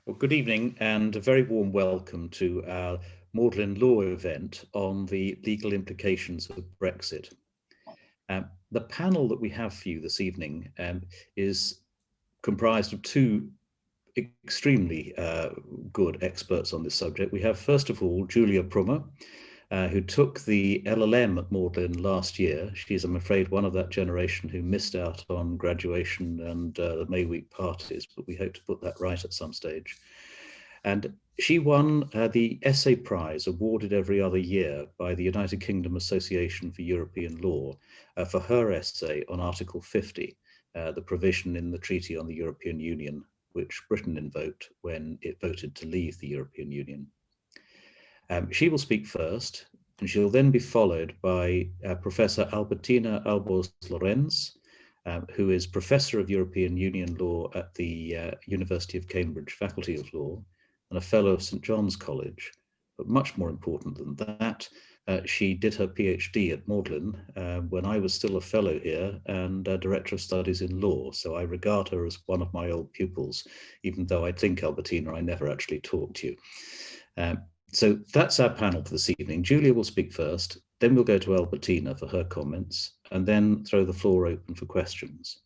Well, good evening and a very warm welcome to our Magdalene Law event on the legal implications of Brexit. The panel that we have for you this evening is comprised of two extremely good experts on this subject. We have, first of all, Julia Prummer, who took the LLM at Magdalene last year. She's, I'm afraid, one of that generation who missed out on graduation and the May Week parties, but we hope to put that right at some stage. And she won the Essay Prize, awarded every other year by the United Kingdom Association for European Law, for her essay on Article 50, the provision in the Treaty on the European Union, which Britain invoked when it voted to leave the European Union. She will speak first, and she'll then be followed by Professor Albertina Albors-Llorens, who is Professor of European Union Law at the University of Cambridge Faculty of Law and a Fellow of St John's College. But much more important than that, she did her PhD at Magdalene when I was still a Fellow here and Director of Studies in Law. So I regard her as one of my old pupils, even though I think, Albertina, I never actually talked to you. So that's our panel for this evening. Julia will speak first, then we'll go to Albertina for her comments, and then throw the floor open for questions.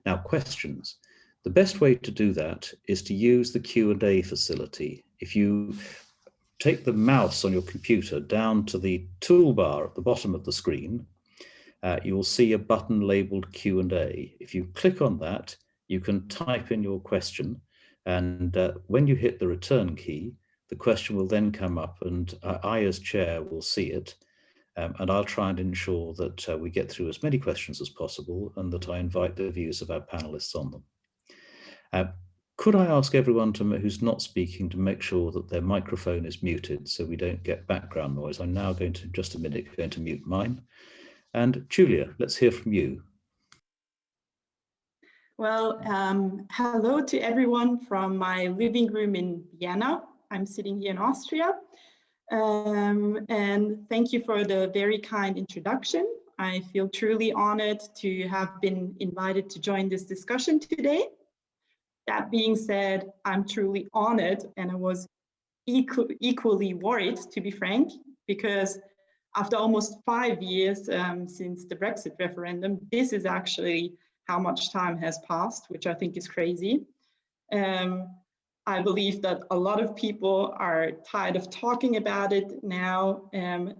Now, questions. The best way to do that is to use the Q&A facility. If you take the mouse on your computer down to the toolbar at the bottom of the screen, you will see a button labeled Q&A. If you click on that, you can type in your question, and when you hit the return key, the question will then come up, and I, as chair, will see it, and I'll try and ensure that we get through as many questions as possible and that I invite the views of our panelists on them. Could I ask everyone who's not speaking to make sure that their microphone is muted so we don't get background noise? I'm now going to, just a minute, going to mute mine. And Julia, let's hear from you. Well, hello to everyone from my living room in Vienna. I'm sitting here in Austria. And thank you for the very kind introduction. I feel truly honored to have been invited to join this discussion today. That being said, I'm truly honored, and I was equally worried, to be frank, because after almost 5 years since the Brexit referendum, this is actually how much time has passed, which I think is crazy. I believe that a lot of people are tired of talking about it now.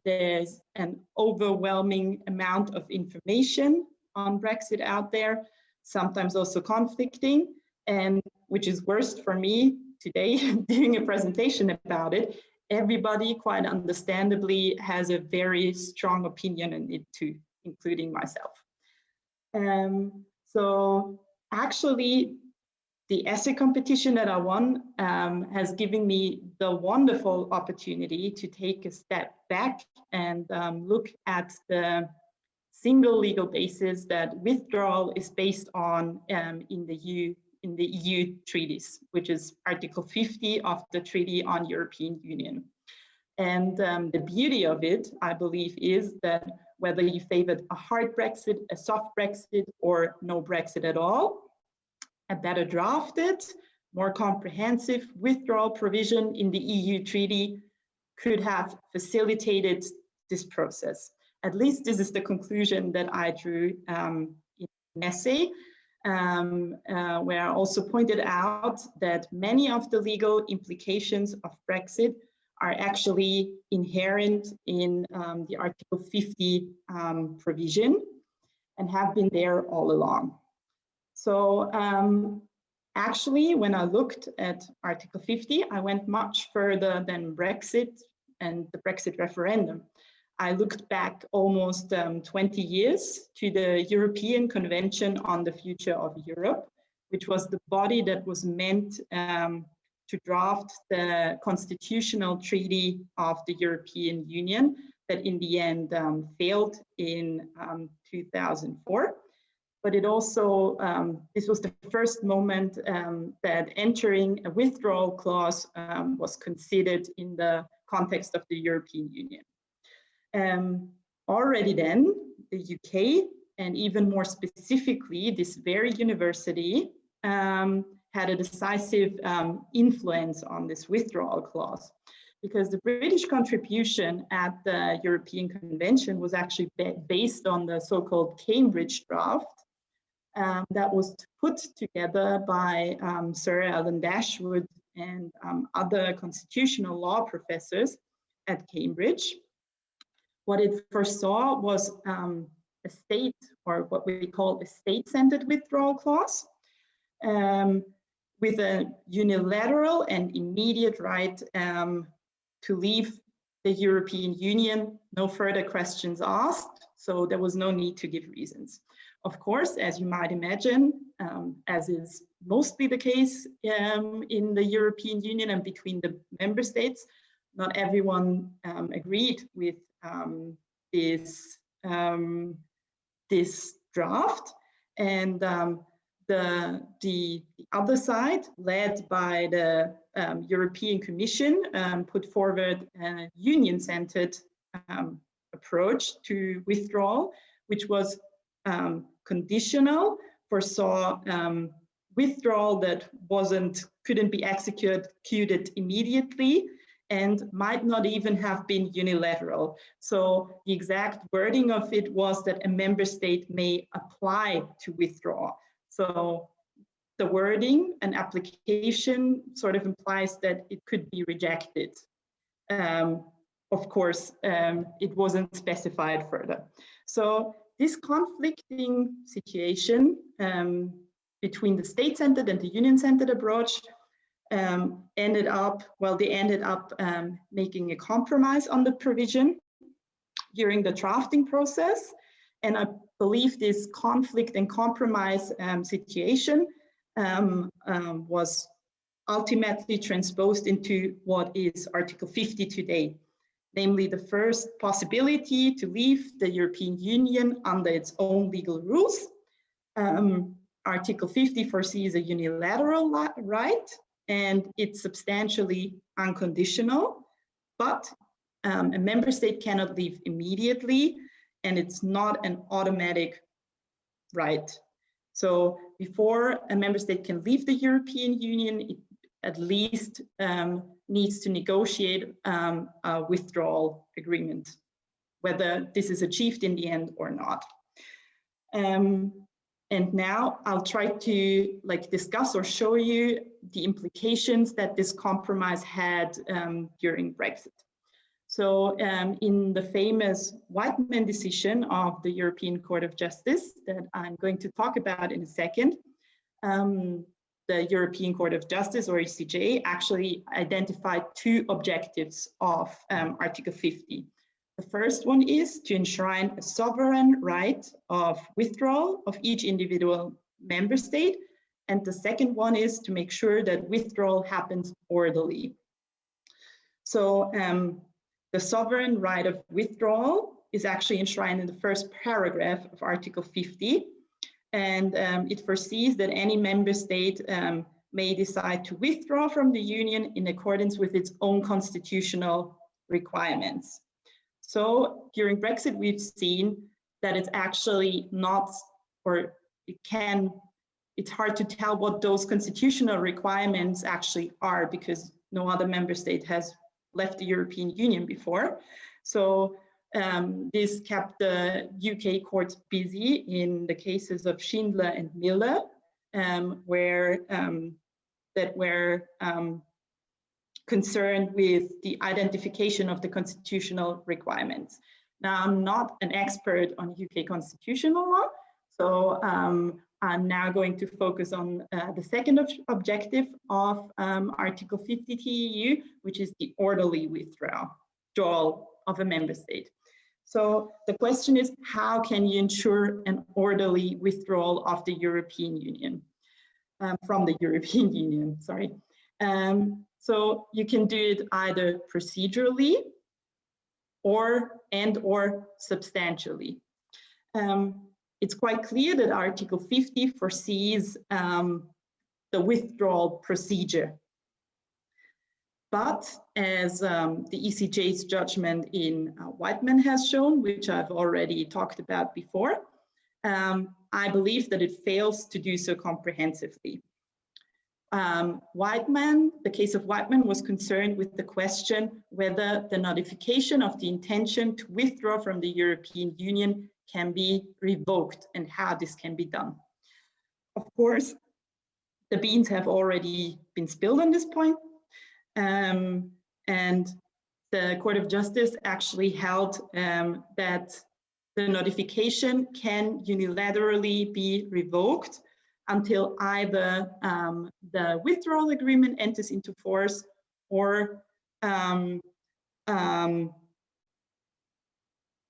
There's an overwhelming amount of information on Brexit out there, sometimes also conflicting, and which is worst for me today, doing a presentation about it. Everybody, quite understandably, has a very strong opinion on it too, including myself. So actually, the essay competition that I won has given me the wonderful opportunity to take a step back and look at the single legal basis that withdrawal is based on in the EU treaties, which is Article 50 of the Treaty on European Union. And the beauty of it, I believe, is that whether you favored a hard Brexit, a soft Brexit, or no Brexit at all, a better drafted, more comprehensive withdrawal provision in the EU treaty could have facilitated this process. At least this is the conclusion that I drew in an essay, where I also pointed out that many of the legal implications of Brexit are actually inherent in the Article 50 provision and have been there all along. So actually, when I looked at Article 50, I went much further than Brexit and the Brexit referendum. I looked back almost 20 years to the European Convention on the Future of Europe, which was the body that was meant to draft the constitutional treaty of the European Union that in the end failed in 2004. But it also, this was the first moment that entering a withdrawal clause was considered in the context of the European Union. Already then, the UK, and even more specifically, this very university, had a decisive influence on this withdrawal clause, because the British contribution at the European Convention was actually based on the so-called Cambridge draft that was put together by Sir Alan Dashwood and other constitutional law professors at Cambridge. What it foresaw was a state, or what we call a state-centered withdrawal clause, with a unilateral and immediate right to leave the European Union, no further questions asked, so there was no need to give reasons. Of course, as you might imagine, as is mostly the case in the European Union and between the member states, not everyone agreed with this draft, and the other side, led by the European Commission, put forward a union-centered approach to withdrawal, which was conditional, foresaw withdrawal that couldn't be executed immediately, and might not even have been unilateral. So the exact wording of it was that a member state may apply to withdraw. So the wording, an application, sort of implies that it could be rejected. Of course, it wasn't specified further. So this conflicting situation between the state-centered and the union-centered approach ended up making a compromise on the provision during the drafting process. And I believe this conflict and compromise situation was ultimately transposed into what is Article 50 today, namely the first possibility to leave the European Union under its own legal rules. Article 50 foresees a unilateral right, and it's substantially unconditional, but a member state cannot leave immediately, and it's not an automatic right. So before a member state can leave the European Union, it at least needs to negotiate a withdrawal agreement, whether this is achieved in the end or not. And now I'll try to discuss or show you the implications that this compromise had during Brexit. So in the famous Whiteman decision of the European Court of Justice that I'm going to talk about in a second, the European Court of Justice, or ECJ, actually identified two objectives of Article 50. The first one is to enshrine a sovereign right of withdrawal of each individual member state. And the second one is to make sure that withdrawal happens orderly. So the sovereign right of withdrawal is actually enshrined in the first paragraph of Article 50. And it foresees that any member state may decide to withdraw from the Union in accordance with its own constitutional requirements. So during Brexit, we've seen that it's actually not, or it's hard to tell what those constitutional requirements actually are, because no other member state has left the European Union before. So this kept the UK courts busy in the cases of Schindler and Miller, that were concerned with the identification of the constitutional requirements. Now, I'm not an expert on UK constitutional law, so I'm now going to focus on the second objective of Article 50 TEU, which is the orderly withdrawal of a member state. So the question is, how can you ensure an orderly withdrawal of the European Union, from the European Union, sorry. So you can do it either procedurally or substantially. It's quite clear that Article 50 foresees the withdrawal procedure. But as the ECJ's judgment in Whiteman has shown, which I've already talked about before, I believe that it fails to do so comprehensively. the case of Whiteman was concerned with the question whether the notification of the intention to withdraw from the European Union can be revoked and how this can be done. Of course, the beans have already been spilled on this point, and the Court of Justice actually held that the notification can unilaterally be revoked until either the withdrawal agreement enters into force or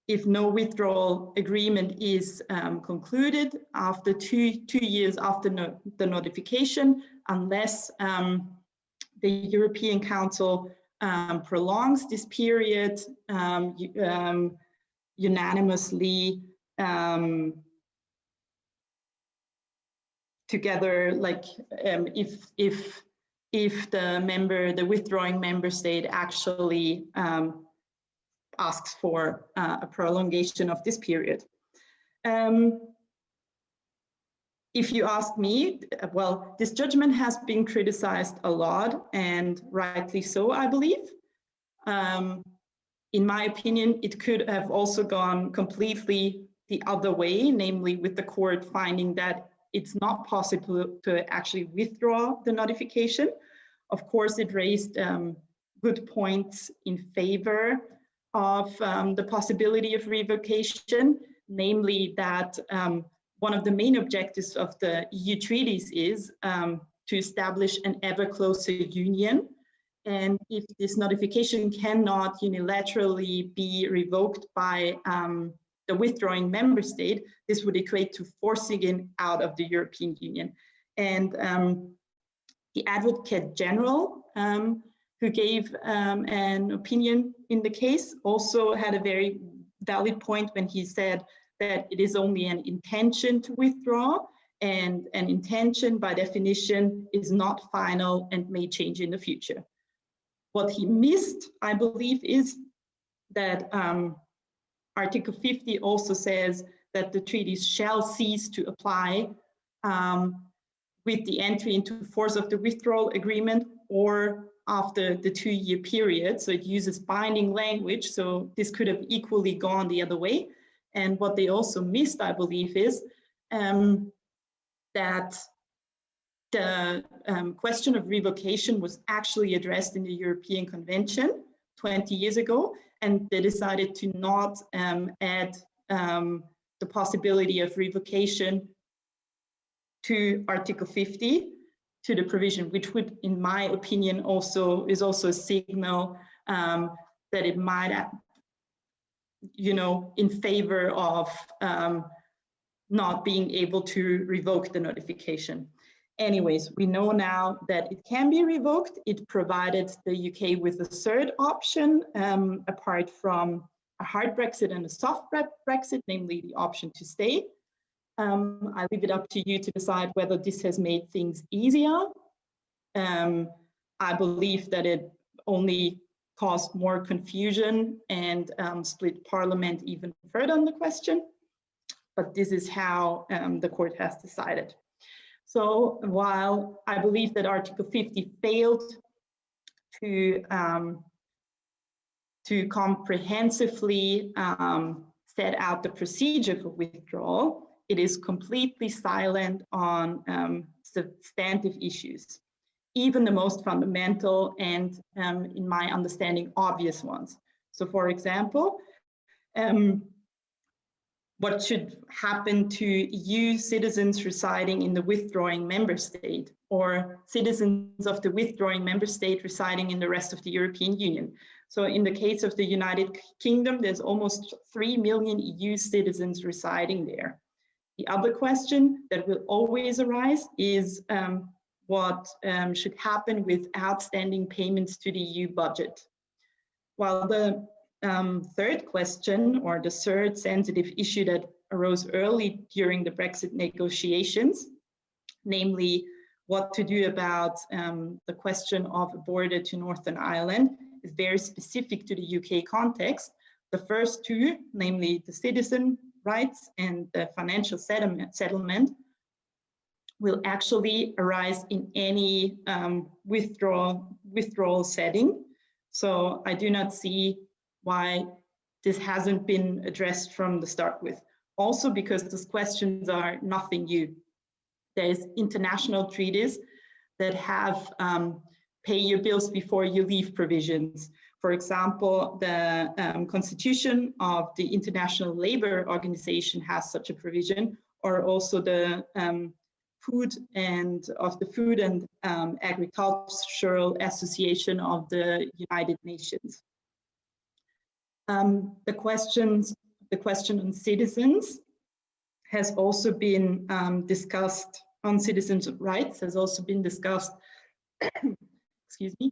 if no withdrawal agreement is concluded after two years after the notification, unless the European Council prolongs this period unanimously together, like if the withdrawing member state actually asks for a prolongation of this period. If you ask me, well, this judgment has been criticized a lot, and rightly so, I believe. In my opinion, it could have also gone completely the other way, namely with the court finding that it's not possible to actually withdraw the notification. Of course, it raised good points in favor of the possibility of revocation, namely that one of the main objectives of the EU treaties is to establish an ever closer union. And if this notification cannot unilaterally be revoked by the withdrawing member state, this would equate to forcing it out of the European Union. And the Advocate General, who gave an opinion in the case, also had a very valid point when he said that it is only an intention to withdraw, and an intention by definition is not final and may change in the future. What he missed, I believe, is that Article 50 also says that the treaties shall cease to apply with the entry into force of the withdrawal agreement or after the 2-year period. So it uses binding language. So this could have equally gone the other way. And what they also missed, I believe, is that the question of revocation was actually addressed in the European Convention 20 years ago, and they decided to not add the possibility of revocation to Article 50, to the provision, which would, in my opinion, is also a signal that it might, in favor of not being able to revoke the notification. Anyways, we know now that it can be revoked. It provided the UK with a third option, apart from a hard Brexit and a soft Brexit, namely the option to stay. I leave it up to you to decide whether this has made things easier. I believe that it only caused more confusion and split Parliament even further on the question, but this is how the court has decided. So while I believe that Article 50 failed to comprehensively set out the procedure for withdrawal, it is completely silent on substantive issues, even the most fundamental and, in my understanding, obvious ones. So for example, what should happen to EU citizens residing in the withdrawing member state, or citizens of the withdrawing member state residing in the rest of the European Union? So in the case of the United Kingdom, there's almost 3 million EU citizens residing there. The other question that will always arise is what should happen with outstanding payments to the EU budget. While the third question, or the third sensitive issue that arose early during the Brexit negotiations, namely what to do about the question of a border to Northern Ireland, is very specific to the UK context. The first two, namely the citizen rights and the financial settlement, will actually arise in any withdrawal setting. So I do not see why this hasn't been addressed from the start with. Also because these questions are nothing new. There's international treaties that have pay your bills before you leave provisions. For example, the Constitution of the International Labour Organization has such a provision, or also the Food and Agricultural Association of the United Nations. The question on citizens has also been discussed, on citizens' rights has also been discussed, excuse me,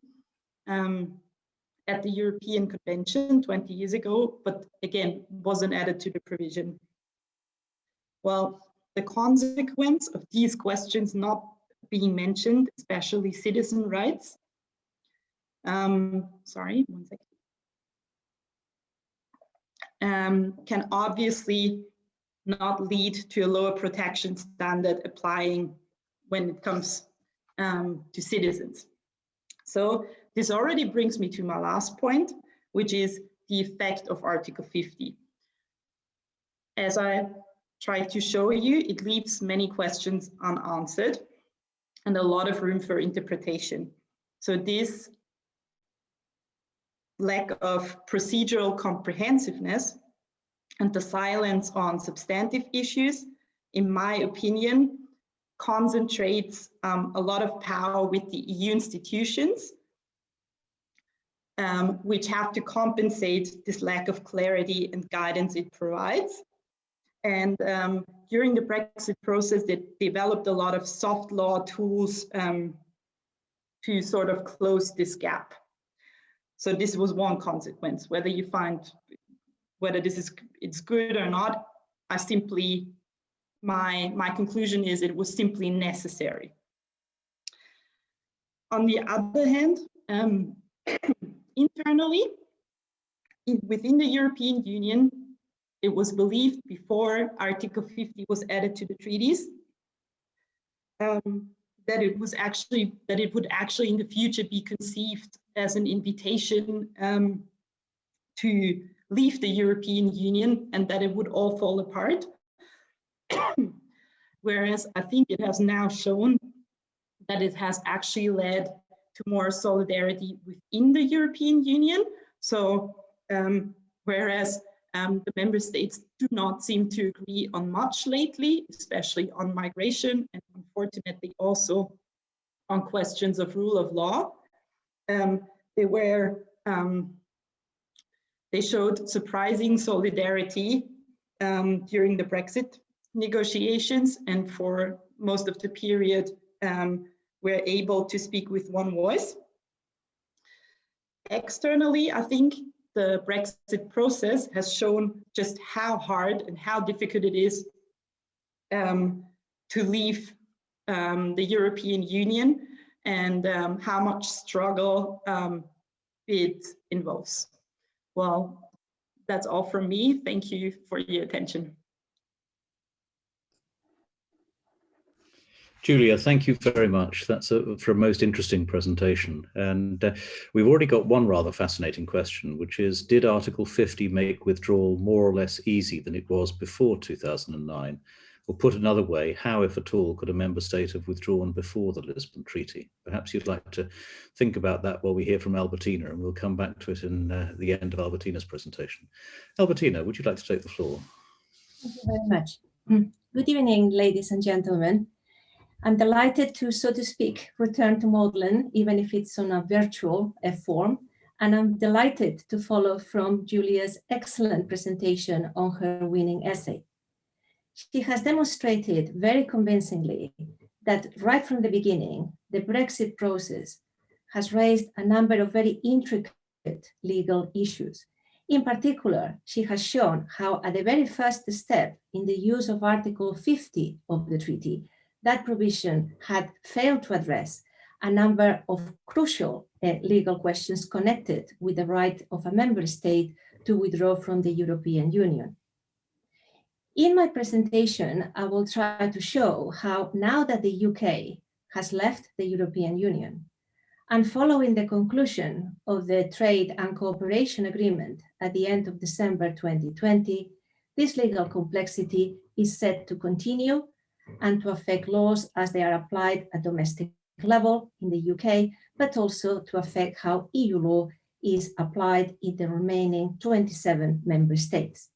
at the European Convention 20 years ago, but again, wasn't added to the provision. Well, the consequence of these questions not being mentioned, especially citizen rights, sorry, one second, can obviously not lead to a lower protection standard applying when it comes to citizens. So this already brings me to my last point, which is the effect of Article 50. As I tried to show you, it leaves many questions unanswered and a lot of room for interpretation. So this lack of procedural comprehensiveness and the silence on substantive issues, in my opinion, concentrates a lot of power with the EU institutions, which have to compensate this lack of clarity and guidance it provides. And during the Brexit process, they developed a lot of soft law tools to sort of close this gap. So this was one consequence. Whether you find whether it's good or not, I simply, my conclusion is it was simply necessary. On the other hand, internally, within the European Union, it was believed before Article 50 was added to the treaties that it would actually in the future be conceived as an invitation to leave the European Union and that it would all fall apart. Whereas I think it has now shown that it has actually led to more solidarity within the European Union. So whereas the member states do not seem to agree on much lately, especially on migration and unfortunately also on questions of rule of law, they showed surprising solidarity during the Brexit negotiations, and for most of the period were able to speak with one voice. Externally, I think the Brexit process has shown just how hard and how difficult it is to leave the European Union, and how much struggle it involves. Well, that's all from me. Thank you for your attention. Julia, thank you very much. That's for a most interesting presentation. And we've already got one rather fascinating question, which is, did Article 50 make withdrawal more or less easy than it was before 2009? Or put another way, how, if at all, could a member state have withdrawn before the Lisbon Treaty? Perhaps you'd like to think about that while we hear from Albertina, and we'll come back to it in the end of Albertina's presentation. Albertina, would you like to take the floor? Thank you very much. Good evening, ladies and gentlemen. I'm delighted to, so to speak, return to Magdalene, even if it's on a virtual form. And I'm delighted to follow from Julia's excellent presentation on her winning essay. She has demonstrated very convincingly that right from the beginning, the Brexit process has raised a number of very intricate legal issues. In particular, she has shown how at the very first step in the use of Article 50 of the treaty, that provision had failed to address a number of crucial legal questions connected with the right of a member state to withdraw from the European Union. In my presentation, I will try to show how now that the UK has left the European Union, and following the conclusion of the Trade and Cooperation Agreement at the end of December 2020, this legal complexity is set to continue and to affect laws as they are applied at domestic level in the UK, but also to affect how EU law is applied in the remaining 27 member states.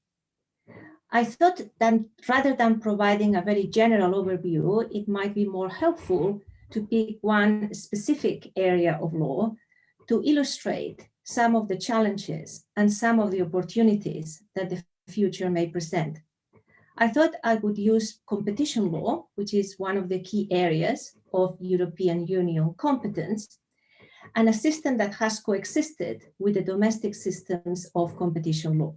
I thought that rather than providing a very general overview, it might be more helpful to pick one specific area of law to illustrate some of the challenges and some of the opportunities that the future may present. I thought I would use competition law, which is one of the key areas of European Union competence, and a system that has coexisted with the domestic systems of competition law.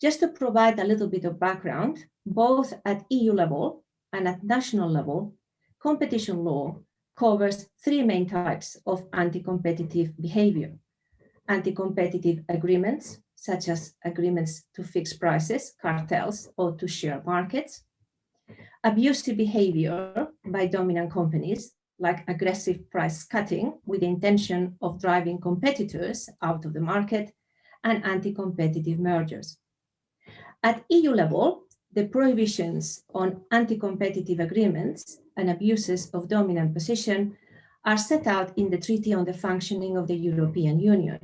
Just to provide a little bit of background, both at EU level and at national level, competition law covers three main types of anti-competitive behavior: anti-competitive agreements, such as agreements to fix prices, cartels, or to share markets; abusive behavior by dominant companies, like aggressive price cutting with the intention of driving competitors out of the market; and anti-competitive mergers. At EU level, the prohibitions on anti-competitive agreements and abuses of dominant position are set out in the Treaty on the Functioning of the European Union,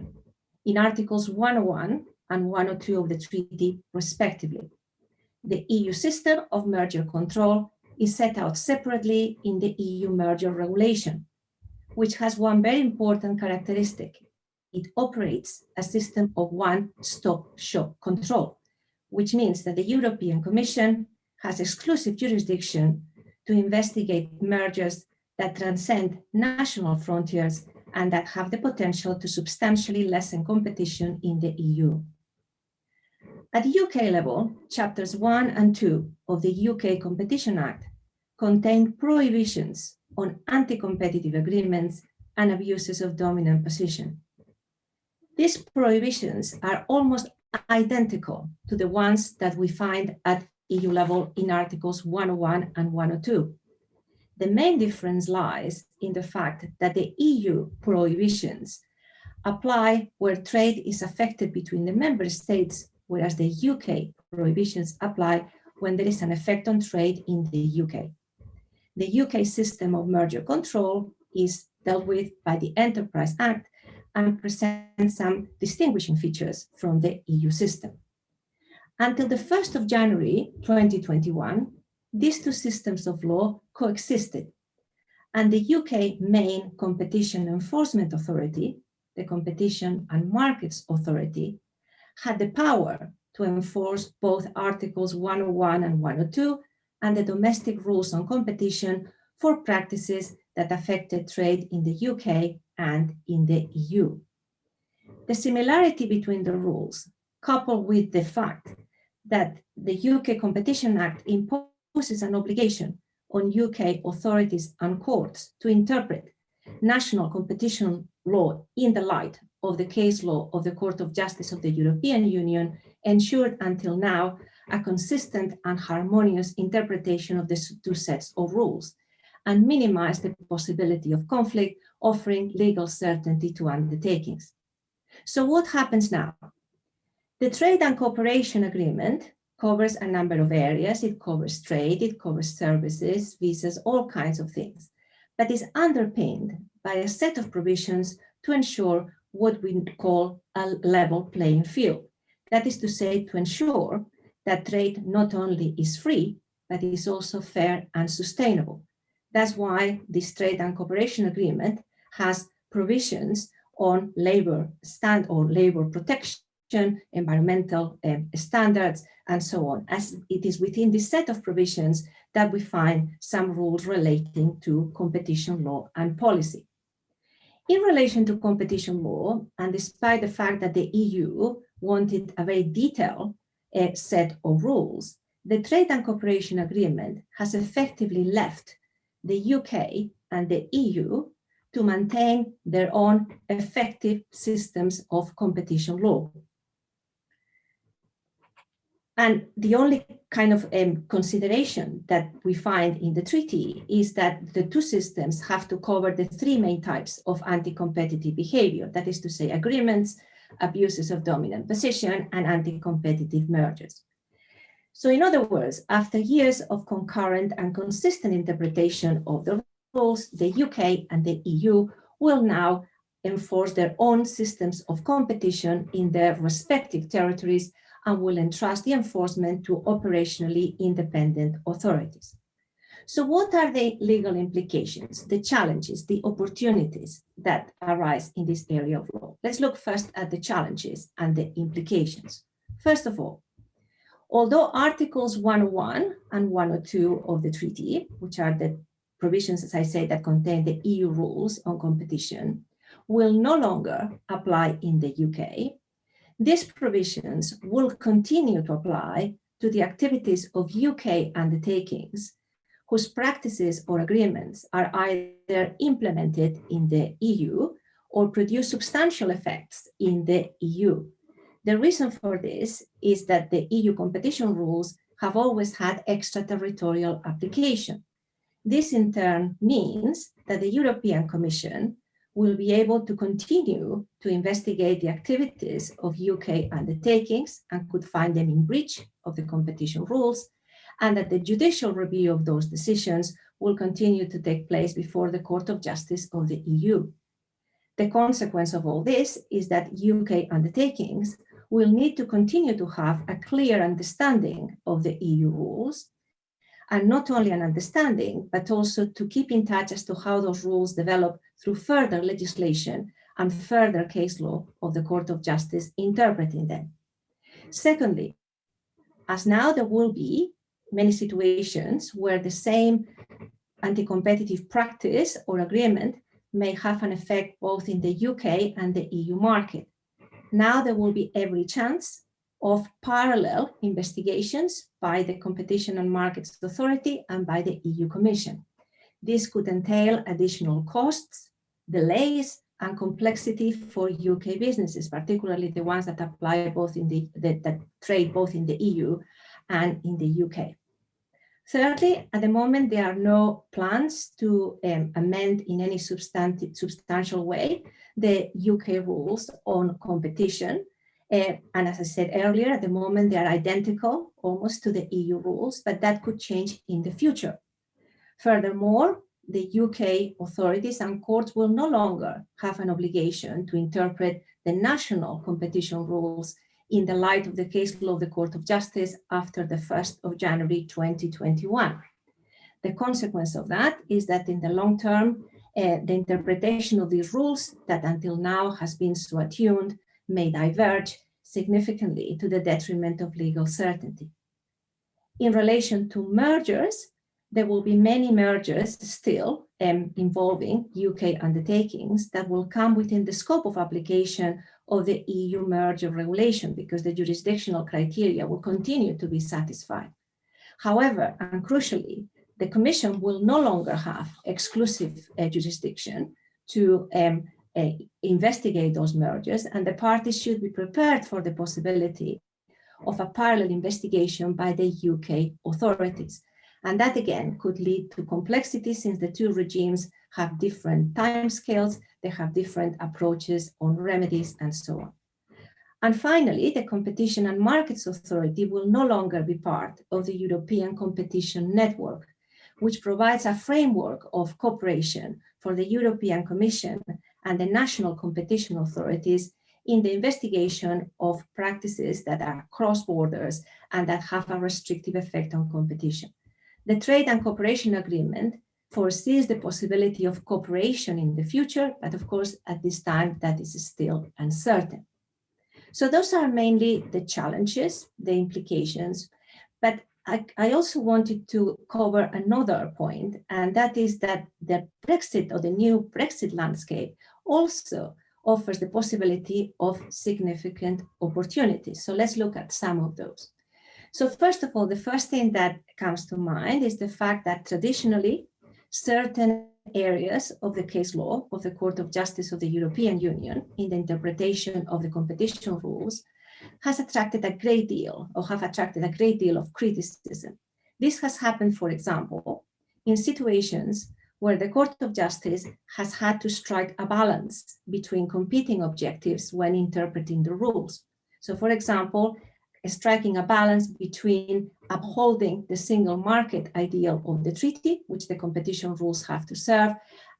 in Articles 101 and 102 of the treaty, respectively. The EU system of merger control is set out separately in the EU merger regulation, which has one very important characteristic. It operates a system of one-stop shop control, which means that the European Commission has exclusive jurisdiction to investigate mergers that transcend national frontiers and that have the potential to substantially lessen competition in the EU. At UK level, chapters 1 and 2 of the UK Competition Act contain prohibitions on anti-competitive agreements and abuses of dominant position. These prohibitions are almost identical to the ones that we find at EU level in Articles 101 and 102. The main difference lies in the fact that the EU prohibitions apply where trade is affected between the member states, whereas the UK prohibitions apply when there is an effect on trade in the UK. The UK system of merger control is dealt with by the Enterprise Act and presents some distinguishing features from the EU system. Until the 1st of January 2021, these two systems of law coexisted, and the UK main competition enforcement authority, the Competition and Markets Authority, had the power to enforce both Articles 101 and 102 and the domestic rules on competition for practices that affected trade in the UK and in the EU. The similarity between the rules, coupled with the fact that the UK Competition Act imposes an obligation on UK authorities and courts to interpret national competition law in the light of the case law of the Court of Justice of the European Union, ensured until now a consistent and harmonious interpretation of the two sets of rules, and minimize the possibility of conflict, offering legal certainty to undertakings. So what happens now? The Trade and Cooperation Agreement covers a number of areas. It covers trade, it covers services, visas, all kinds of things, but is underpinned by a set of provisions to ensure what we call a level playing field. That is to say, to ensure that trade not only is free, but is also fair and sustainable. That's why this Trade and Cooperation Agreement has provisions on labor protection, environmental standards, and so on, as it is within this set of provisions that we find some rules relating to competition law and policy. In relation to competition law, and despite the fact that the EU wanted a very detailed set of rules, the Trade and Cooperation Agreement has effectively left the UK and the EU to maintain their own effective systems of competition law. And the only kind of consideration that we find in the treaty is that the two systems have to cover the three main types of anti-competitive behavior, that is to say agreements, abuses of dominant position, and anti-competitive mergers. So in other words, after years of concurrent and consistent interpretation of the rules, the UK and the EU will now enforce their own systems of competition in their respective territories and will entrust the enforcement to operationally independent authorities. So what are the legal implications, the challenges, the opportunities that arise in this area of law? Let's look first at the challenges and the implications. First of all, although Articles 101 and 102 of the treaty, which are the provisions, as I say, that contain the EU rules on competition, will no longer apply in the UK, these provisions will continue to apply to the activities of UK undertakings whose practices or agreements are either implemented in the EU or produce substantial effects in the EU. The reason for this is that the EU competition rules have always had extraterritorial application. This in turn means that the European Commission will be able to continue to investigate the activities of UK undertakings and could find them in breach of the competition rules, and that the judicial review of those decisions will continue to take place before the Court of Justice of the EU. The consequence of all this is that UK undertakings will need to continue to have a clear understanding of the EU rules, and not only an understanding, but also to keep in touch as to how those rules develop through further legislation and further case law of the Court of Justice interpreting them. Secondly, as now there will be many situations where the same anti-competitive practice or agreement may have an effect both in the UK and the EU market. Now there will be every chance of parallel investigations by the Competition and Markets Authority and by the EU Commission. This could entail additional costs, delays, and complexity for UK businesses, particularly the ones that apply both in that trade both in the EU and in the UK. Thirdly, at the moment, there are no plans to amend in any substantial way the UK rules on competition. And as I said earlier, at the moment, they are identical almost to the EU rules, but that could change in the future. Furthermore, the UK authorities and courts will no longer have an obligation to interpret the national competition rules in the light of the case law of the Court of Justice after the 1st of January 2021. The consequence of that is that in the long term, the interpretation of these rules that until now has been so attuned may diverge significantly to the detriment of legal certainty. In relation to mergers, there will be many mergers still involving UK undertakings that will come within the scope of application of the EU merger regulation because the jurisdictional criteria will continue to be satisfied. However, and crucially, the Commission will no longer have exclusive jurisdiction to investigate those mergers, and the parties should be prepared for the possibility of a parallel investigation by the UK authorities. And that again could lead to complexity since the two regimes have different timescales, they have different approaches on remedies and so on. And finally, the Competition and Markets Authority will no longer be part of the European Competition Network, which provides a framework of cooperation for the European Commission and the national competition authorities in the investigation of practices that are cross borders and that have a restrictive effect on competition. The Trade and Cooperation Agreement foresees the possibility of cooperation in the future, but of course, at this time, that is still uncertain. So those are mainly the challenges, the implications, but I also wanted to cover another point, and that is that the Brexit or the new Brexit landscape also offers the possibility of significant opportunities. So let's look at some of those. So first of all, the first thing that comes to mind is the fact that traditionally, certain areas of the case law of the Court of Justice of the European Union in the interpretation of the competition rules has attracted a great deal, or have attracted a great deal of criticism. This has happened, for example, in situations where the Court of Justice has had to strike a balance between competing objectives when interpreting the rules. So, for example, striking a balance between upholding the single market ideal of the treaty, which the competition rules have to serve,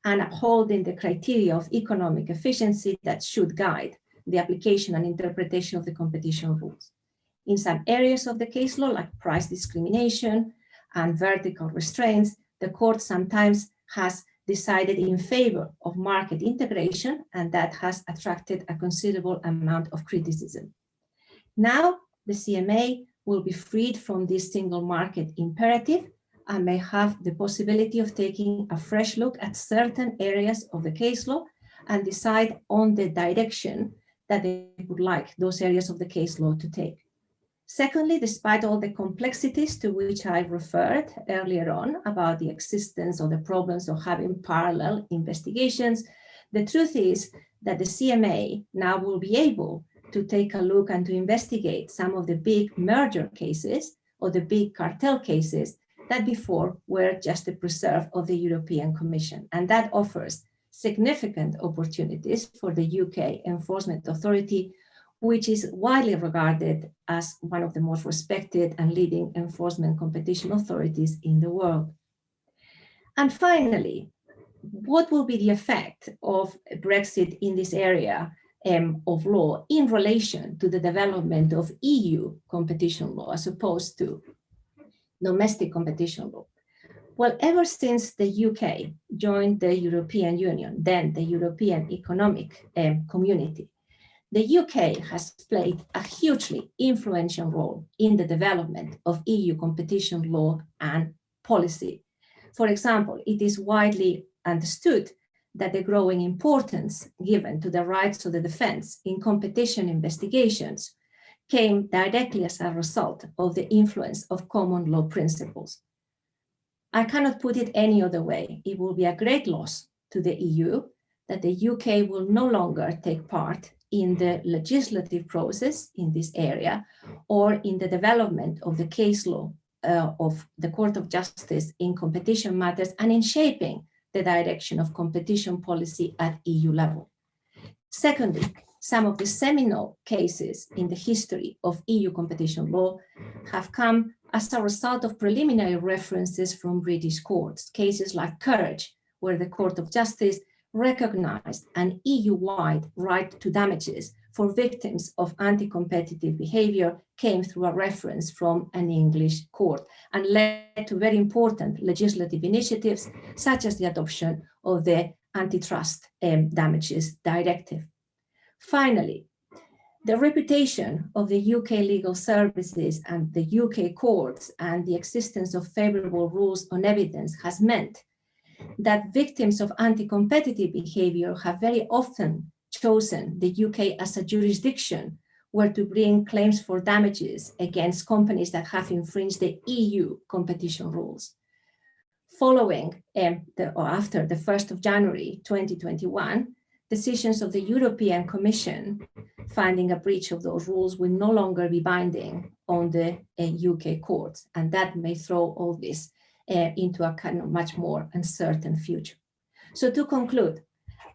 and upholding the criteria of economic efficiency that should guide the application and interpretation of the competition rules. In some areas of the case law, like price discrimination and vertical restraints, the court sometimes has decided in favor of market integration, and that has attracted a considerable amount of criticism. Now, the CMA will be freed from this single market imperative and may have the possibility of taking a fresh look at certain areas of the case law and decide on the direction that they would like those areas of the case law to take. Secondly, despite all the complexities to which I referred earlier on about the existence of the problems of having parallel investigations, the truth is that the CMA now will be able to take a look and to investigate some of the big merger cases or the big cartel cases that before were just the preserve of the European Commission. And that offers significant opportunities for the UK Enforcement Authority, which is widely regarded as one of the most respected and leading enforcement competition authorities in the world. And finally, what will be the effect of Brexit in this area of law in relation to the development of EU competition law as opposed to domestic competition law? Well, ever since the UK joined the European Union, then the European Economic Community, the UK has played a hugely influential role in the development of EU competition law and policy. For example, it is widely understood that the growing importance given to the rights of the defense in competition investigations came directly as a result of the influence of common law principles. I cannot put it any other way. It will be a great loss to the EU that the UK will no longer take part in the legislative process in this area or in the development of the case law of the Court of Justice in competition matters and in shaping the direction of competition policy at EU level. Secondly, some of the seminal cases in the history of EU competition law have come as a result of preliminary references from British courts, cases like Courage, where the Court of Justice recognized an EU-wide right to damages for victims of anti-competitive behavior, came through a reference from an English court and led to very important legislative initiatives, such as the adoption of the Antitrust Damages Directive. Finally, the reputation of the UK legal services and the UK courts and the existence of favorable rules on evidence has meant that victims of anti-competitive behavior have very often chosen the UK as a jurisdiction where to bring claims for damages against companies that have infringed the EU competition rules. Following or after the 1st of January 2021, decisions of the European Commission finding a breach of those rules will no longer be binding on the UK courts, and that may throw all this into a kind of much more uncertain future. So to conclude,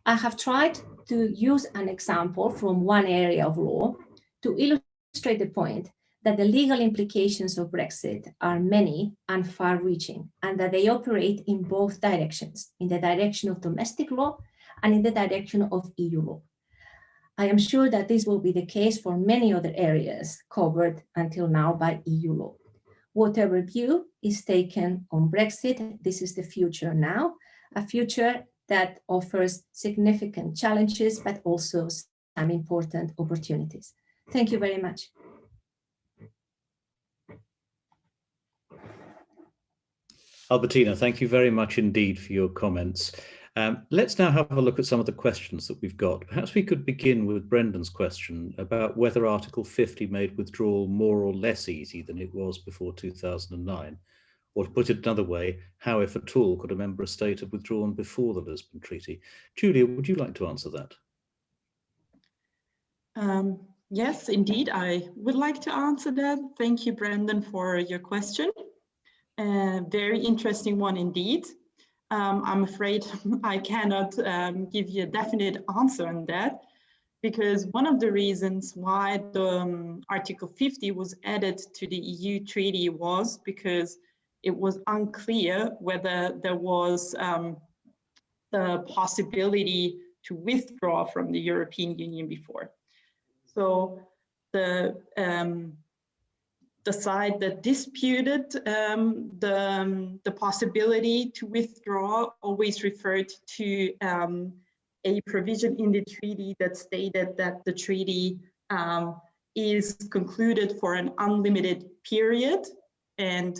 I have tried to use an example from one area of law to illustrate the point that the legal implications of Brexit are many and far-reaching, and that they operate in both directions, in the direction of domestic law and in the direction of EU law. I am sure that this will be the case for many other areas covered until now by EU law. Whatever view is taken on Brexit, this is the future now, a future that offers significant challenges, but also some important opportunities. Thank you very much. Albertina, thank you very much indeed for your comments. Let's now have a look at some of the questions that we've got. Perhaps we could begin with Brendan's question about whether Article 50 made withdrawal more or less easy than it was before 2009. Or to put it another way, how, if at all, could a member state have withdrawn before the Lisbon Treaty? Julia, would you like to answer that? Yes, indeed, I would like to answer that. Thank you, Brandon, for your question. Very interesting one indeed. I'm afraid I cannot give you a definite answer on that, because one of the reasons why the Article 50 was added to the EU treaty was because it was unclear whether there was the possibility to withdraw from the European Union before. So the side that disputed the possibility to withdraw always referred to a provision in the treaty that stated that the treaty is concluded for an unlimited period and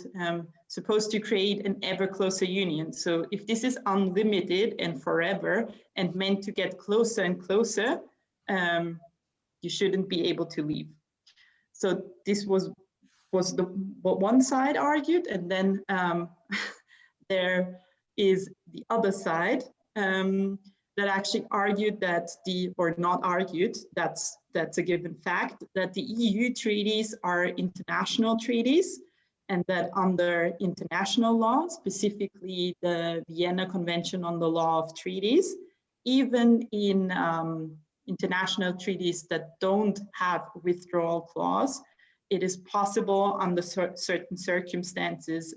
supposed to create an ever closer union. So if this is unlimited and forever and meant to get closer and closer, you shouldn't be able to leave. So this was what one side argued, and then there is the other side that actually argued that that's a given fact, that the EU treaties are international treaties, and that under international law, specifically the Vienna Convention on the Law of Treaties, even in international treaties that don't have a withdrawal clause, it is possible under certain circumstances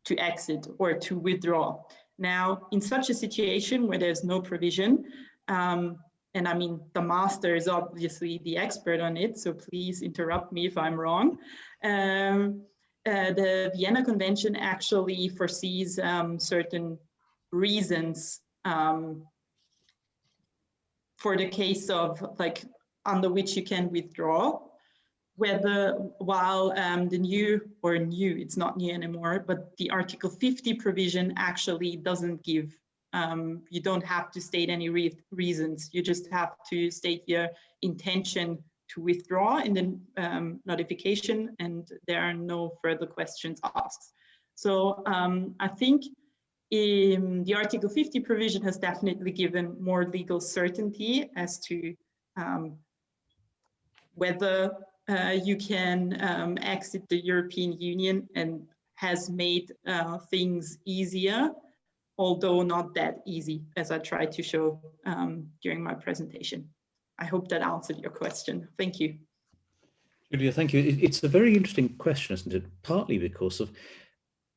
to exit or to withdraw. Now, in such a situation where there's no provision, and I mean, the master is obviously the expert on it, so please interrupt me if I'm wrong. The Vienna Convention actually foresees certain reasons for the case of like under which you can withdraw, whether while it's not new anymore, but the Article 50 provision actually doesn't give, you don't have to state any reasons. You just have to state your intention to withdraw in the notification, and there are no further questions asked. So I think the Article 50 provision has definitely given more legal certainty as to whether you can exit the European Union, and has made things easier, although not that easy, as I tried to show during my presentation. I hope that answered your question. Thank you. Julia, thank you. It's a very interesting question, isn't it? Partly because of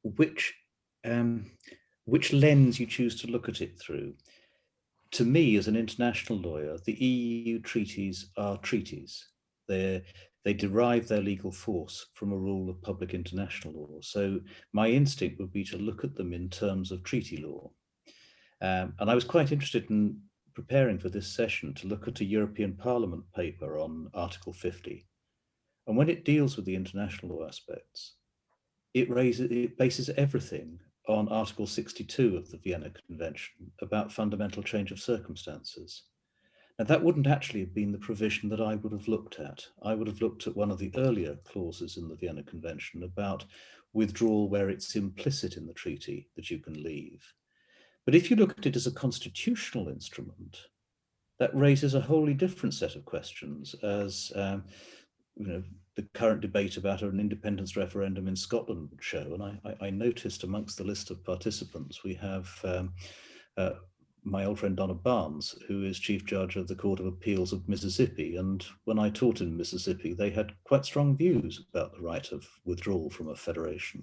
which lens you choose to look at it through. To me, as an international lawyer, the EU treaties are treaties. They derive their legal force from a rule of public international law. So my instinct would be to look at them in terms of treaty law. And I was quite interested in preparing for this session to look at a European Parliament paper on Article 50. And when it deals with the international law aspects, it bases everything on Article 62 of the Vienna Convention about fundamental change of circumstances. Now, that wouldn't actually have been the provision that I would have looked at. I would have looked at one of the earlier clauses in the Vienna Convention about withdrawal where it's implicit in the treaty that you can leave. But if you look at it as a constitutional instrument, that raises a wholly different set of questions, as the current debate about an independence referendum in Scotland would show. And I noticed amongst the list of participants, we have my old friend Donna Barnes, who is Chief Judge of the Court of Appeals of Mississippi. And when I taught in Mississippi, they had quite strong views about the right of withdrawal from a federation,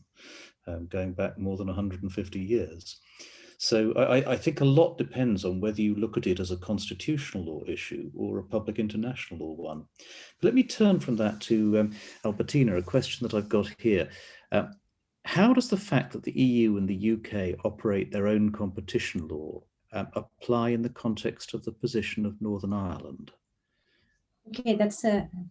going back more than 150 years. So I think a lot depends on whether you look at it as a constitutional law issue or a public international law one. But let me turn from that to Albertina, a question that I've got here. How does the fact that the EU and the UK operate their own competition law apply in the context of the position of Northern Ireland? Okay,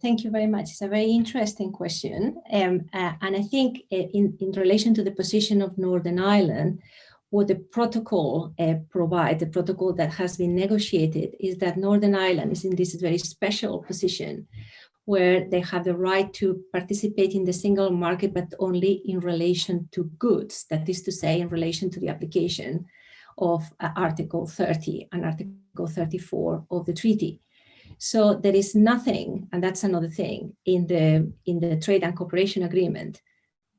thank you very much. It's a very interesting question. And I think in relation to the position of Northern Ireland, what the protocol provides, the protocol that has been negotiated, is that Northern Ireland is in this very special position where they have the right to participate in the single market, but only in relation to goods, that is to say, in relation to the application of Article 30 and Article 34 of the treaty. So there is nothing, and that's another thing, in the trade and cooperation agreement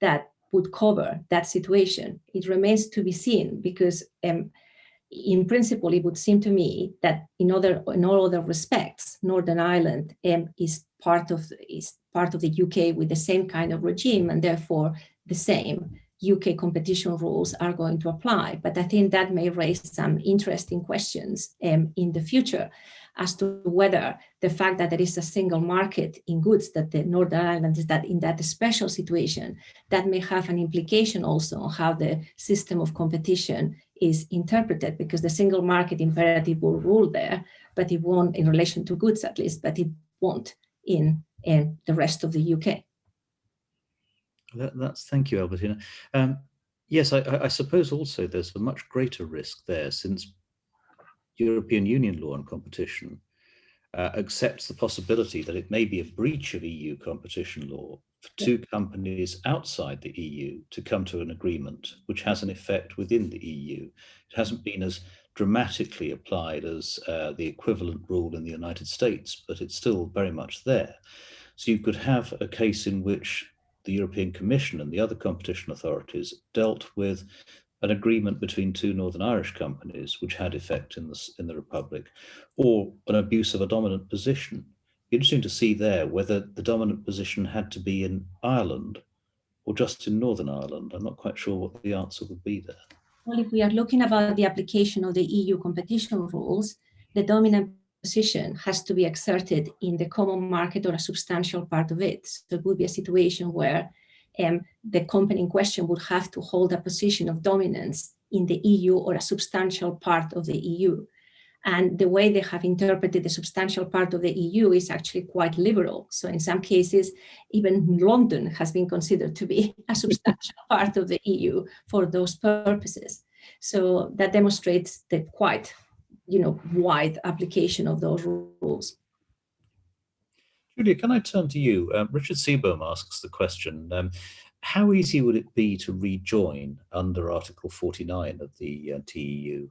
that would cover that situation. It remains to be seen, because in principle, it would seem to me that in all other respects, Northern Ireland is part of the UK with the same kind of regime, and therefore the same UK competition rules are going to apply. But I think that may raise some interesting questions in the future as to whether the fact that there is a single market in goods, that the Northern Ireland is that in that special situation, that may have an implication also on how the system of competition is interpreted, because the single market imperative will rule there, but it won't in relation to goods at least, but it won't in the rest of the UK. Thank you, Albertina. Yes, I suppose also there's a much greater risk there, since European Union law on competition accepts the possibility that it may be a breach of EU competition law for two companies outside the EU to come to an agreement which has an effect within the EU. It hasn't been as dramatically applied as the equivalent rule in the United States, but it's still very much there. So you could have a case in which the European Commission and the other competition authorities dealt with an agreement between two Northern Irish companies which had effect in the Republic, or an abuse of a dominant position. Interesting to see there whether the dominant position had to be in Ireland or just in Northern Ireland. I'm not quite sure what the answer would be there. Well, if we are looking about the application of the EU competition rules, the dominant position has to be exerted in the common market or a substantial part of it. So it would be a situation where the company in question would have to hold a position of dominance in the EU or a substantial part of the EU. And the way they have interpreted the substantial part of the EU is actually quite liberal. So in some cases, even London has been considered to be a substantial part of the EU for those purposes. So that demonstrates the quite, wide application of those rules. Julia, can I turn to you? Richard Seabohm asks the question, how easy would it be to rejoin under Article 49 of the TEU?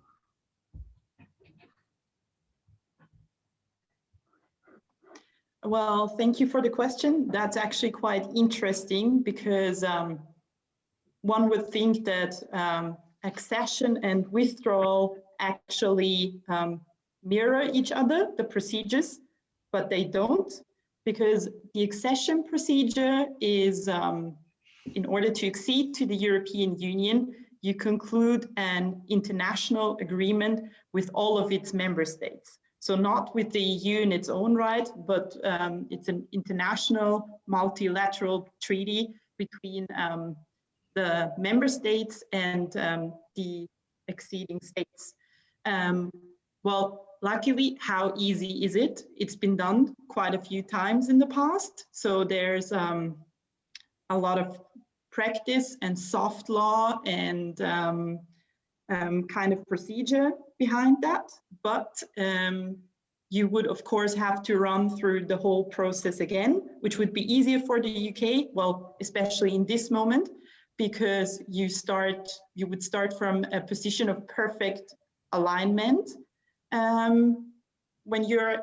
Well, thank you for the question. That's actually quite interesting, because one would think that accession and withdrawal actually mirror each other, the procedures, but they don't, because the accession procedure is, in order to accede to the European Union, you conclude an international agreement with all of its member states. So not with the EU in its own right, but it's an international multilateral treaty between the member states and the acceding states. Well, luckily, how easy is it? It's been done quite a few times in the past. So there's a lot of practice and soft law and kind of procedure behind that. But you would, of course, have to run through the whole process again, which would be easier for the UK, well, especially in this moment, because you would start from a position of perfect alignment when you're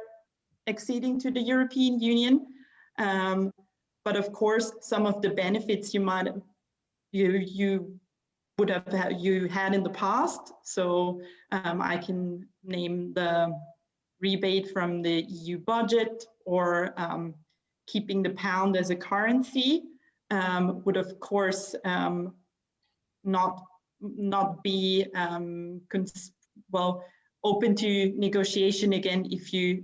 acceding to the European Union. But of course, some of the benefits you had in the past. So I can name the rebate from the EU budget, or keeping the pound as a currency would of course not be open to negotiation again if you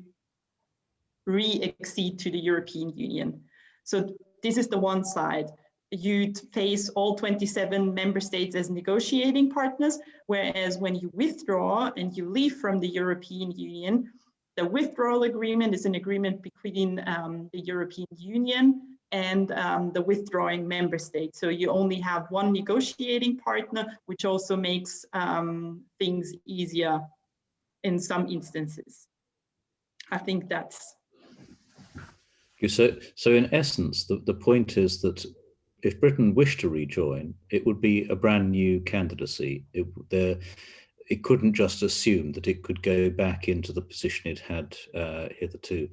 re-accede to the European Union. So this is the one side. You'd face all 27 member states as negotiating partners, whereas when you withdraw and you leave from the European Union, the withdrawal agreement is an agreement between the European Union and the withdrawing member state. So you only have one negotiating partner, which also makes things easier in some instances. I think that's... So in essence, the point is that if Britain wished to rejoin, it would be a brand new candidacy. it couldn't just assume that it could go back into the position it had hitherto.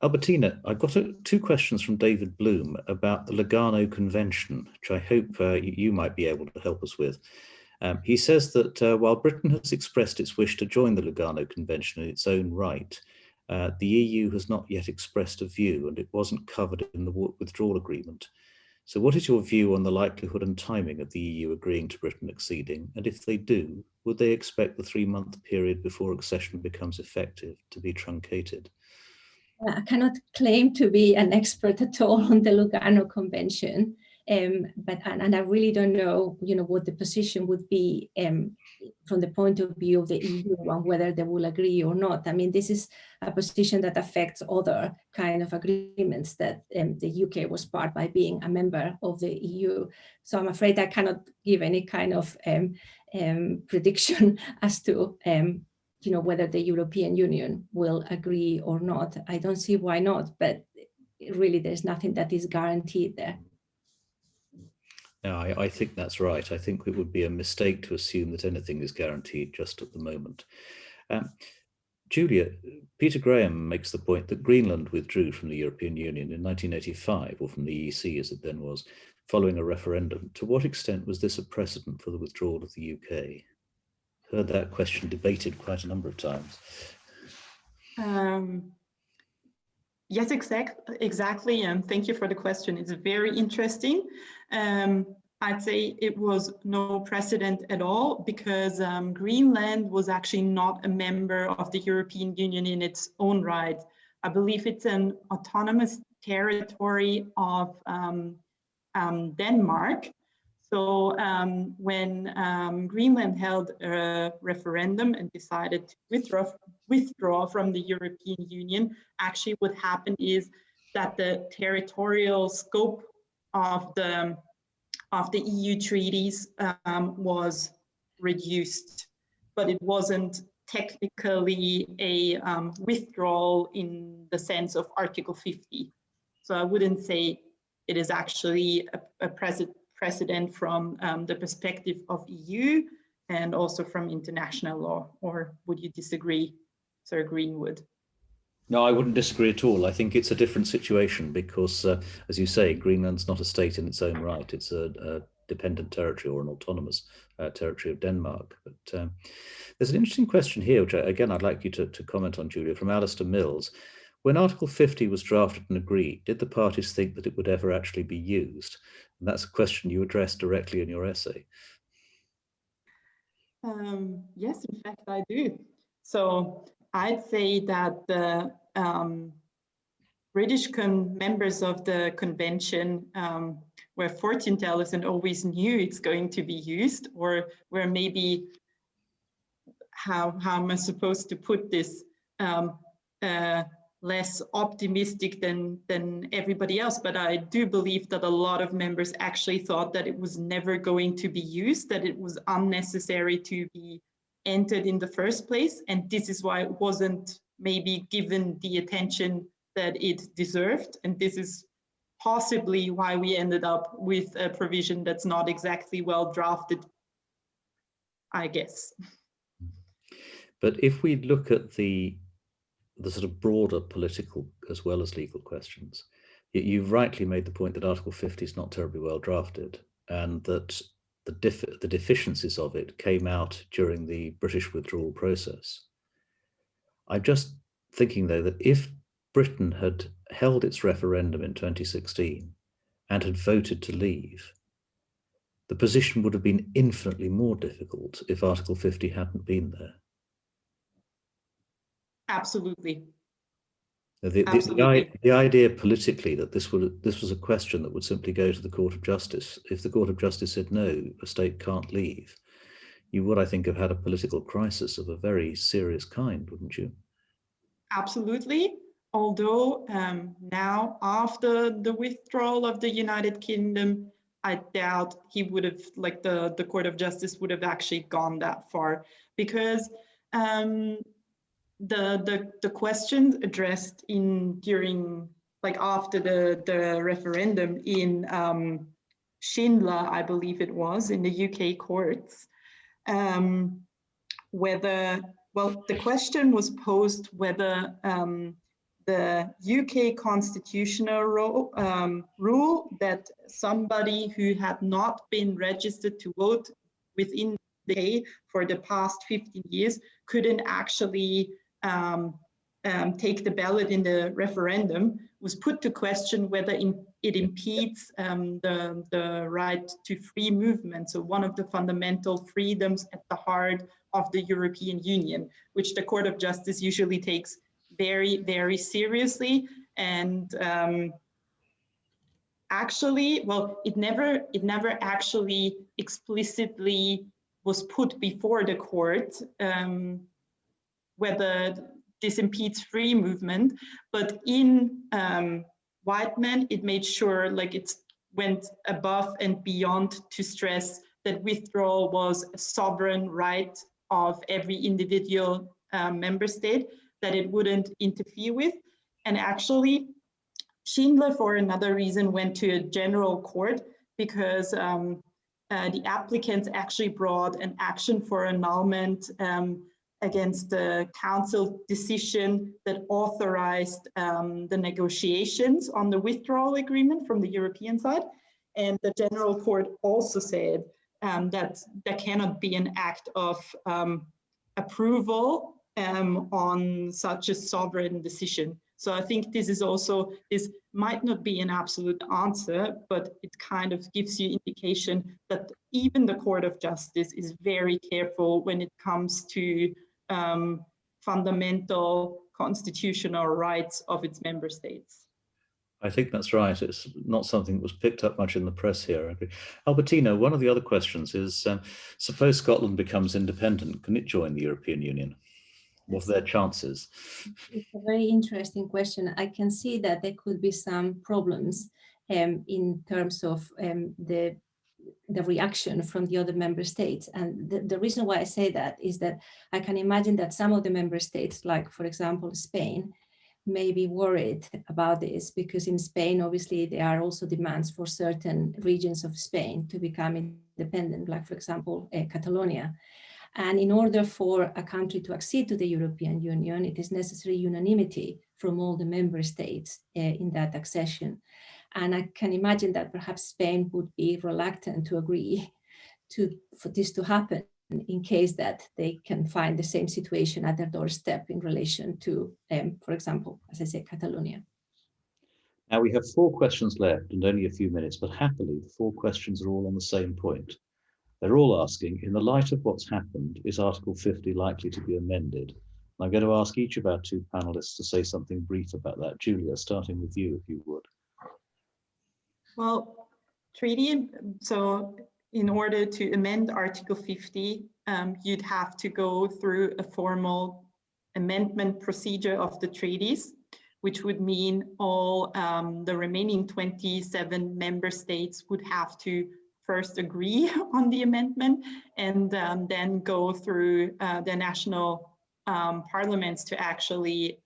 Albertina, I've got two questions from David Bloom about the Lugano Convention, which I hope you might be able to help us with. He says that while Britain has expressed its wish to join the Lugano Convention in its own right, the EU has not yet expressed a view, and it wasn't covered in the withdrawal agreement. So what is your view on the likelihood and timing of the EU agreeing to Britain acceding? And if they do, would they expect the 3-month period before accession becomes effective to be truncated? I cannot claim to be an expert at all on the Lugano Convention, but I really don't know, what the position would be from the point of view of the EU on whether they will agree or not. I mean, this is a position that affects other kind of agreements that the UK was part by being a member of the EU. So I'm afraid I cannot give any kind of prediction as to whether the European Union will agree or not. I don't see why not, but really there's nothing that is guaranteed there. No, I think that's right. I think it would be a mistake to assume that anything is guaranteed just at the moment. Julia, Peter Graham makes the point that Greenland withdrew from the European Union in 1985, or from the EEC as it then was, following a referendum. To what extent was this a precedent for the withdrawal of the UK? Heard that question debated quite a number of times. Yes, exactly, and thank you for the question. It's very interesting. I'd say it was no precedent at all because Greenland was actually not a member of the European Union in its own right. I believe it's an autonomous territory of Denmark. So when Greenland held a referendum and decided to withdraw from the European Union, actually what happened is that the territorial scope of the EU treaties was reduced, but it wasn't technically a withdrawal in the sense of Article 50. So I wouldn't say it is actually a precedent from the perspective of EU and also from international law, or would you disagree, Sir Greenwood? No, I wouldn't disagree at all. I think it's a different situation because, as you say, Greenland's not a state in its own right. It's a dependent territory or an autonomous territory of Denmark. But there's an interesting question here, which again, I'd like you to comment on, Julia, from Alistair Mills. When Article 50 was drafted and agreed, did the parties think that it would ever actually be used? And that's a question you addressed directly in your essay. Yes, in fact, I do. So I'd say that the British members of the convention were fortune tellers and always knew it's going to be used, or were maybe, how am I supposed to put this, less optimistic than everybody else. But I do believe that a lot of members actually thought that it was never going to be used, that it was unnecessary to be entered in the first place. And this is why it wasn't maybe given the attention that it deserved. And this is possibly why we ended up with a provision that's not exactly well drafted, I guess. But if we look at the sort of broader political as well as legal questions, you've rightly made the point that Article 50 is not terribly well drafted, and that the deficiencies of it came out during the British withdrawal process. I'm just thinking, though, that if Britain had held its referendum in 2016 and had voted to leave, the position would have been infinitely more difficult if Article 50 hadn't been there. Absolutely. The idea politically that this was a question that would simply go to the Court of Justice, if the Court of Justice said no, a state can't leave, you would, I think, have had a political crisis of a very serious kind, wouldn't you? Absolutely. Although now, after the withdrawal of the United Kingdom, I doubt he would have, like the Court of Justice would have actually gone that far, because the questions addressed during after the referendum in Schindler, I believe it was, in the UK courts, whether, well, the question was posed whether the UK constitutional rule that somebody who had not been registered to vote within the UK for the past 15 years couldn't actually take the ballot in the referendum, was put to question whether it impedes the right to free movement. So one of the fundamental freedoms at the heart of the European Union, which the Court of Justice usually takes very, very seriously. And actually, well, it never actually explicitly was put before the court whether this impedes free movement, but in Whiteman, it made sure, like, it went above and beyond to stress that withdrawal was a sovereign right of every individual member state, that it wouldn't interfere with. And actually, Schindler, for another reason, went to a general court because the applicants actually brought an action for annulment against the council decision that authorized the negotiations on the withdrawal agreement from the European side. And the general court also said that there cannot be an act of approval on such a sovereign decision. So I think this is also, this might not be an absolute answer, but it kind of gives you indication that even the Court of Justice is very careful when it comes to fundamental constitutional rights of its member states. I think that's right. It's not something that was picked up much in the press here. I agree. Albertina, one of the other questions is, suppose Scotland becomes independent, can it join the European Union? What are their chances? It's a very interesting question. I can see that there could be some problems in terms of the reaction from the other member states. And the reason why I say that is that I can imagine that some of the member states, like for example, Spain, may be worried about this, because in Spain, obviously, there are also demands for certain regions of Spain to become independent, like for example, Catalonia. And in order for a country to accede to the European Union, it is necessary unanimity from all the member states in that accession. And I can imagine that perhaps Spain would be reluctant to agree for this to happen in case that they can find the same situation at their doorstep in relation to, for example, as I said, Catalonia. Now we have 4 questions left and only a few minutes, but happily the 4 questions are all on the same point. They're all asking, in the light of what's happened, is Article 50 likely to be amended? I'm going to ask each of our 2 panelists to say something brief about that. Julia, starting with you, if you would. Well, so in order to amend Article 50, you'd have to go through a formal amendment procedure of the treaties, which would mean all the remaining 27 member states would have to first agree on the amendment and then go through the national parliaments to actually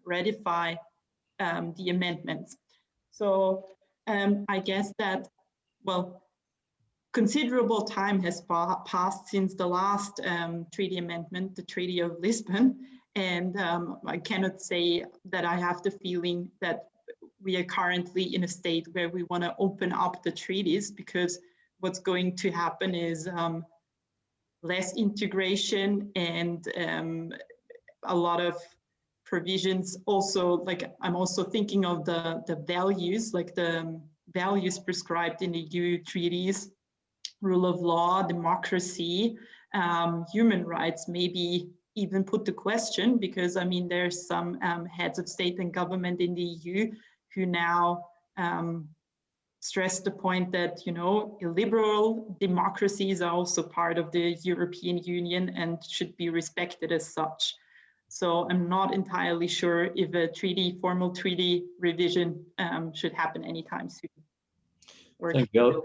ratify the amendments. So I guess that, well, considerable time has passed since the last treaty amendment, the Treaty of Lisbon, and I cannot say that I have the feeling that we are currently in a state where we want to open up the treaties, because what's going to happen is less integration and a lot of provisions. Also, like, I'm also thinking of the values, like the values prescribed in the EU treaties, rule of law, democracy, human rights, maybe even put to question, because I mean, there's some heads of state and government in the EU who now stress the point that, you know, illiberal democracies are also part of the European Union and should be respected as such. So I'm not entirely sure if a formal treaty revision should happen anytime soon. Or Thank you.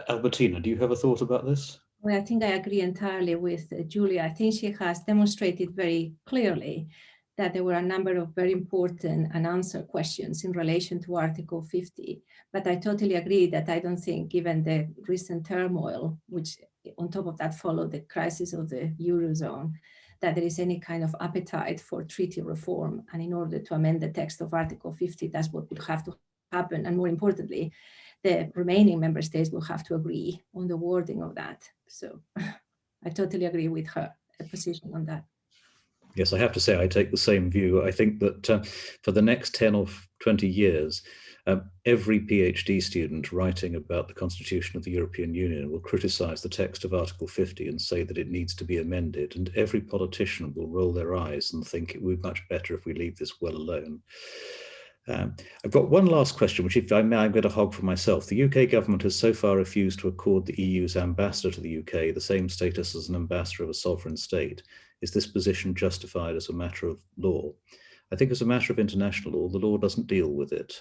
Albertina, do you have a thought about this? Well, I think I agree entirely with Julia. I think she has demonstrated very clearly that there were a number of very important unanswered questions in relation to Article 50. But I totally agree that I don't think, given the recent turmoil, which on top of that follow the crisis of the Eurozone, that there is any kind of appetite for treaty reform. And in order to amend the text of Article 50, that's what would have to happen. And more importantly, the remaining member states will have to agree on the wording of that. So I totally agree with her position on that. Yes, I have to say I take the same view. I think that for the next 10 or 20 years, every PhD student writing about the Constitution of the European Union will criticize the text of Article 50 and say that it needs to be amended. And every politician will roll their eyes and think it would be much better if we leave this well alone. I've got one last question, which if I may, I'm going to hog for myself. The UK government has so far refused to accord the EU's ambassador to the UK the same status as an ambassador of a sovereign state. Is this position justified as a matter of law? I think as a matter of international law, the law doesn't deal with it.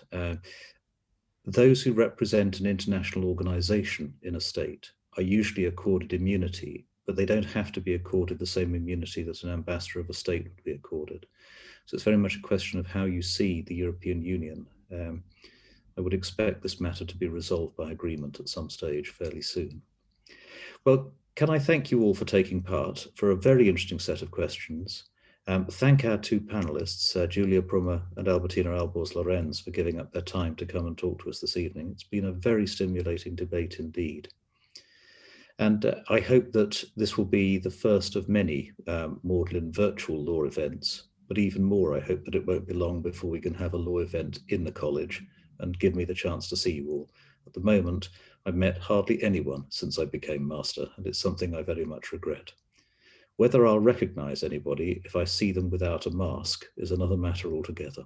Those who represent an international organization in a state are usually accorded immunity, but they don't have to be accorded the same immunity that an ambassador of a state would be accorded. So it's very much a question of how you see the European Union. I would expect this matter to be resolved by agreement at some stage fairly soon. Well, can I thank you all for taking part, for a very interesting set of questions. Thank our two panelists, Julia Prummer and Albertina Albors-Llorens, for giving up their time to come and talk to us this evening. It's been a very stimulating debate indeed. And I hope that this will be the first of many Magdalene virtual law events, but even more, I hope that it won't be long before we can have a law event in the college and give me the chance to see you all. At the moment, I've met hardly anyone since I became master, and it's something I very much regret. Whether I'll recognize anybody if I see them without a mask is another matter altogether.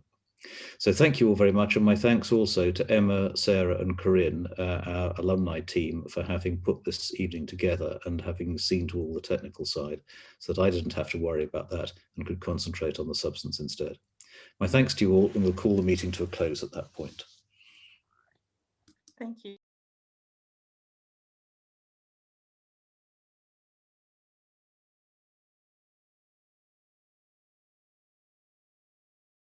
So thank you all very much, and my thanks also to Emma, Sarah and Corinne, our alumni team, for having put this evening together and having seen to all the technical side so that I didn't have to worry about that and could concentrate on the substance instead. My thanks to you all, and we'll call the meeting to a close at that point. Thank you.